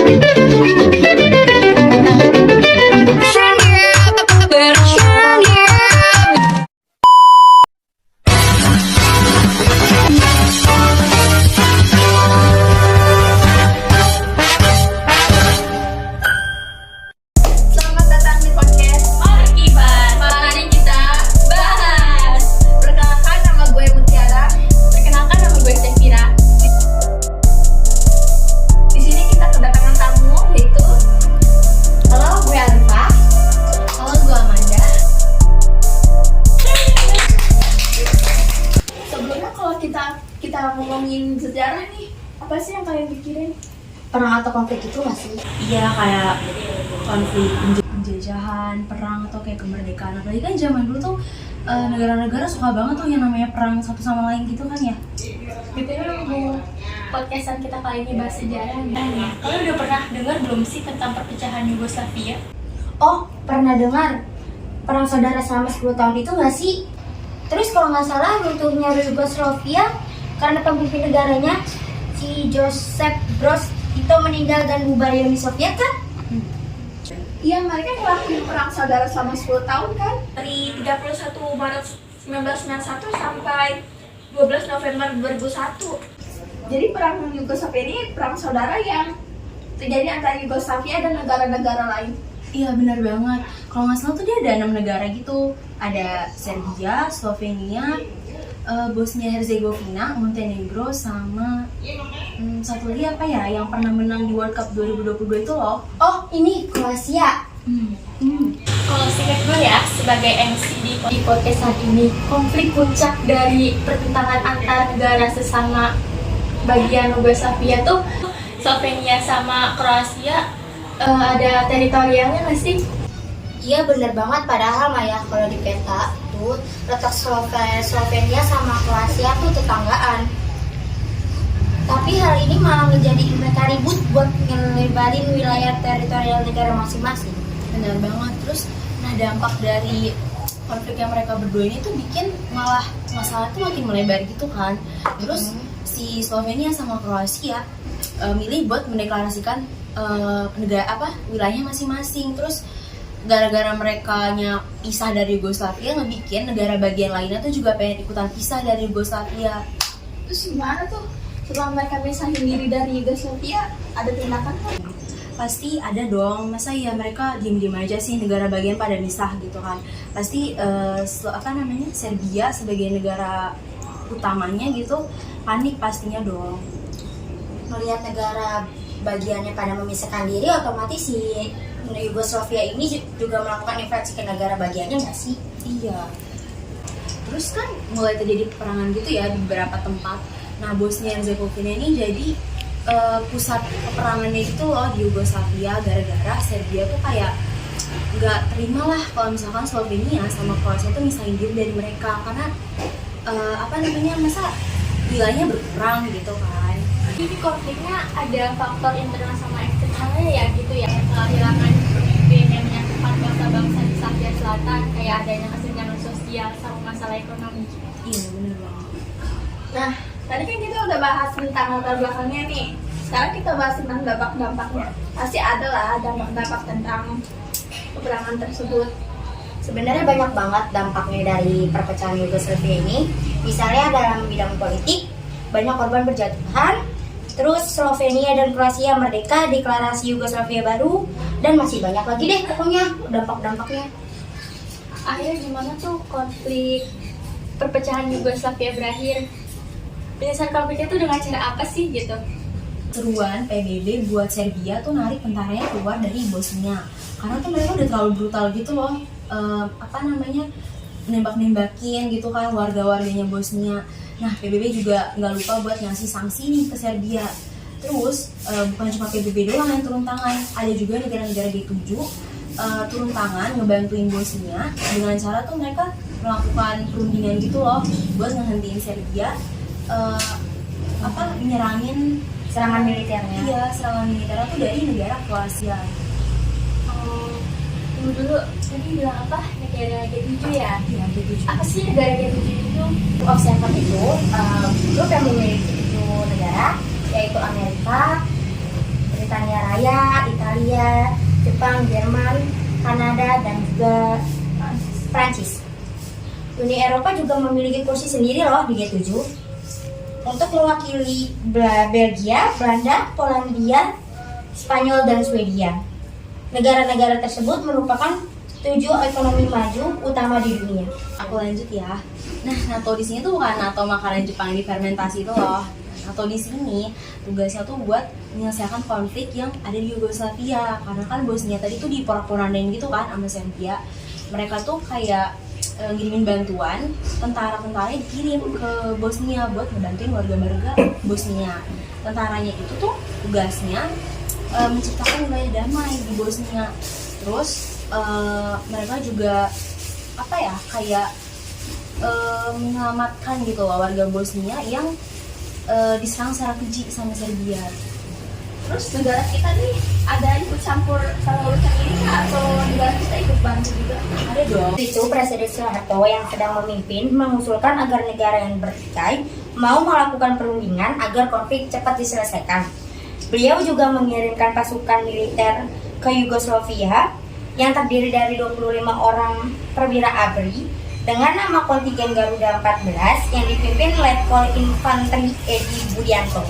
Selamat datang di podcast Markibat. Mari kita bahas. Perkenalkan, nama gue Mutiara. Perkenalkan, nama gue Sefira. Di sini kita kedatangan tamu yaitu halo, gue Arifah. Halo, gue Amanda. Sebelumnya kalau kita ngomongin sejarah nih, apa sih yang kalian pikirin? Perang atau konflik itu nggak sih? Iya, kayak konflik penjajahan, perang atau kayak kemerdekaan. Apalagi kan zaman dulu tuh negara-negara suka banget tuh yang namanya perang satu sama lain gitu kan ya. BTW mau podcastan kita kali ini bahas sejarah nih. Kalian udah pernah dengar belum sih tentang perpecahan Yugoslavia? Oh, pernah dengar perang saudara selama 10 tahun itu nggak sih? Terus kalau nggak salah runtuhnya Yugoslavia karena pemimpin negaranya si Joseph Broz Tito meninggal dan bubar Uni Soviet kan? Iya, mereka ngelakuin perang saudara selama 10 tahun kan? Dari 31 Maret 1991 sampai 12 November 2001. Jadi perang Yugoslavia ini perang saudara yang terjadi antara Yugoslavia dan negara-negara lain. Iya, benar banget. Kalau nggak salah tuh dia ada 6 negara gitu. Ada Serbia, Slovenia, Bosnia Herzegovina, Montenegro, sama satu lagi apa ya yang pernah menang di World Cup 2022 itu loh. Oh, ini Kroasia. Kalau singkat gue ya, sebagai MC di podcast saat ini, konflik puncak dari pertentangan antar negara sesama bagian Yugoslavia tuh Slovenia sama Kroasia ada teritorialnya nggak sih? Iya bener banget, padahal mah ya kalau di peta tuh letak Slovenia sama Kroasia tuh tetanggaan. Tapi hal ini malah menjadi mereka ribut buat ngelebarin wilayah teritorial negara masing-masing. Benar banget. Terus nah dampak dari konflik yang mereka berdua ini tuh bikin malah masalah tuh makin melebar gitu kan. Terus si Slovenia sama Kroasia milih buat mendeklarasikan negara wilayahnya masing-masing. Terus gara-gara merekanya pisah dari Yugoslavia ngebikin negara bagian lainnya tuh juga pengen ikutan pisah dari Yugoslavia. Terus gimana tuh? Setelah mereka misahin diri dari Yugoslavia, ada tindakan kan? Pasti ada dong, masa ya mereka diem-diem aja sih negara bagian pada misah gitu kan. Pasti Serbia sebagai negara utamanya gitu panik pastinya dong. Melihat negara bagiannya pada memisahkan diri, otomatis si Yugoslavia ini juga melakukan invasi ke negara bagiannya nggak sih? Iya. Terus kan mulai terjadi peperangan gitu ya di beberapa tempat. Nah, Bosnia Herzegovina ini jadi pusat peperangannya gitu loh di Yugoslavia, gara-gara Serbia tuh kayak nggak terima lah kalau misalkan Slovenia sama Kroasia tuh misahin diri dari mereka karena masa wilayahnya berkurang gitu kan. Jadi konfliknya ada faktor internal sama eksternalnya ya gitu ya. Kehilangan pemimpin yang menyatukan bangsa-bangsa di Asia Selatan, kayak adanya kesenjangan sosial sama masalah ekonomi. Iya, bener banget. Nah, tadi kan kita udah bahas tentang latar belakangnya nih. Sekarang kita bahas tentang dampak-dampaknya. Pasti ada lah dampak-dampak tentang peperangan tersebut. Sebenarnya banyak banget dampaknya dari perpecahan Yugoslavia ini. Misalnya dalam bidang politik, banyak korban berjatuhan. Terus Slovenia dan Kroasia merdeka, deklarasi Yugoslavia baru, dan masih banyak lagi deh pokoknya dampak-dampaknya. Akhirnya gimana tuh konflik perpecahan Yugoslavia berakhir? Penyelesaian konfliknya tuh dengan cara apa sih gitu? Seruan PBB buat Serbia tuh narik tentaranya keluar dari Bosnia karena tuh mereka udah terlalu brutal gitu loh, nembak-nembakin gitu kan warga-warganya Bosnia. Nah, PBB juga nggak lupa buat ngasih sanksi nih ke Serbia. Terus bukan cuma PBB doang yang turun tangan, ada juga negara-negara G7 turun tangan ngebantuin Bosnia dengan cara tuh mereka melakukan perundingan gitu loh buat ngehentiin Serbia menyerangin Serangan militernya. Iya, serangan militernya tuh dari negara Kroasia. Tunggu dulu, tadi bilang apa? Negara G7 ya? Iya, G7. Apa sih negara G7 itu? Of Seven itu grup yang memiliki 7 negara, yaitu Amerika, Britania Raya, Italia, Jepang, Jerman, Kanada, dan juga Prancis. Uni Eropa juga memiliki kursi sendiri loh di G7 untuk mewakili Belgia, Belanda, Polandia, Spanyol, dan Swedia. Negara-negara tersebut merupakan 7 ekonomi maju utama di dunia. Aku lanjut ya. Nah, NATO di sini tuh bukan NATO makanan Jepang yang difermentasi itu loh. NATO di sini tugasnya tuh buat menyelesaikan konflik yang ada di Yugoslavia. Karena kan Bosnia tadi tuh diporak-porandain gitu kan sama Serbia. Mereka tuh kayak ngirimin bantuan, tentara-tentara dikirim ke Bosnia buat ngebantuin warga-warga Bosnia. Tentaranya itu tuh tugasnya menciptakan wilayah damai di Bosnia. Terus mereka juga apa ya kayak menyelamatkan gitu loh warga Bosnia yang diserang secara keji sama Serbia. Terus negara kita nih ada ikut campur sama urusan ini nggak? Atau negara kita ikut bantu juga? Ada dong. Itu Presiden Soeharto yang sedang memimpin mengusulkan agar negara yang bertikai mau melakukan perundingan agar konflik cepat diselesaikan. Beliau juga mengirimkan pasukan militer ke Yugoslavia yang terdiri dari 25 orang perwira ABRI dengan nama kontingen Garuda 14 yang dipimpin Letkol Infanteri Edi Budianto.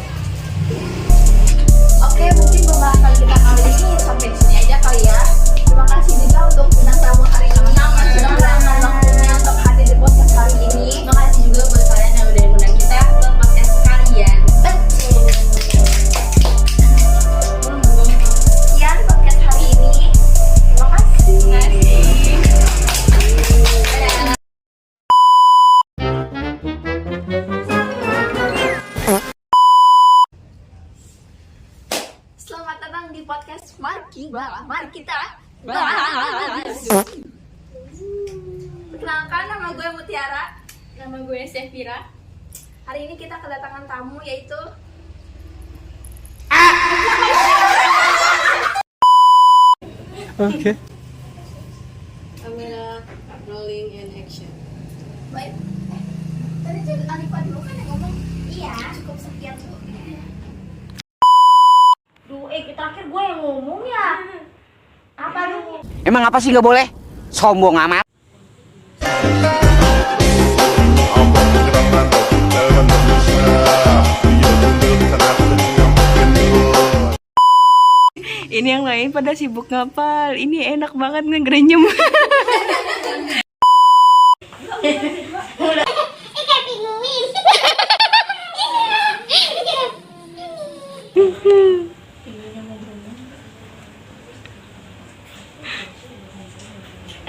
Oke, mungkin pembahasan kita kali ini sampai di sini aja kali ya. Terima kasih juga untuk bintang tamu hari ini yang sudah meluangkan waktunya untuk hadir di podcast hari ini. Makasih juga buat kalian yang udah ngundang kita ke podcast kalian. Sekian podcast hari ini. Terima kasih. Selamat datang di podcast Mari kita. Perkenalkan, nama gue Mutiara. Nama gue Sefira. Hari ini kita kedatangan tamu yaitu Okay. Kamera rolling and action. baik. Tadi juga Alifa dulu kan yang ngomong. Iya, cukup sekian tuh. Duh, terakhir gue yang ngomong ya. Apa lu? Emang apa sih nggak boleh? Sombong amat. Ini yang lain pada sibuk ngapal. Ini enak banget ngegrenyem.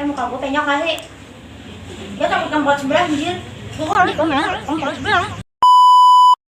Muka gue penyok kali. Dia takut tempat sebelah anjir. Gue kali kan ya, tempat sebelah.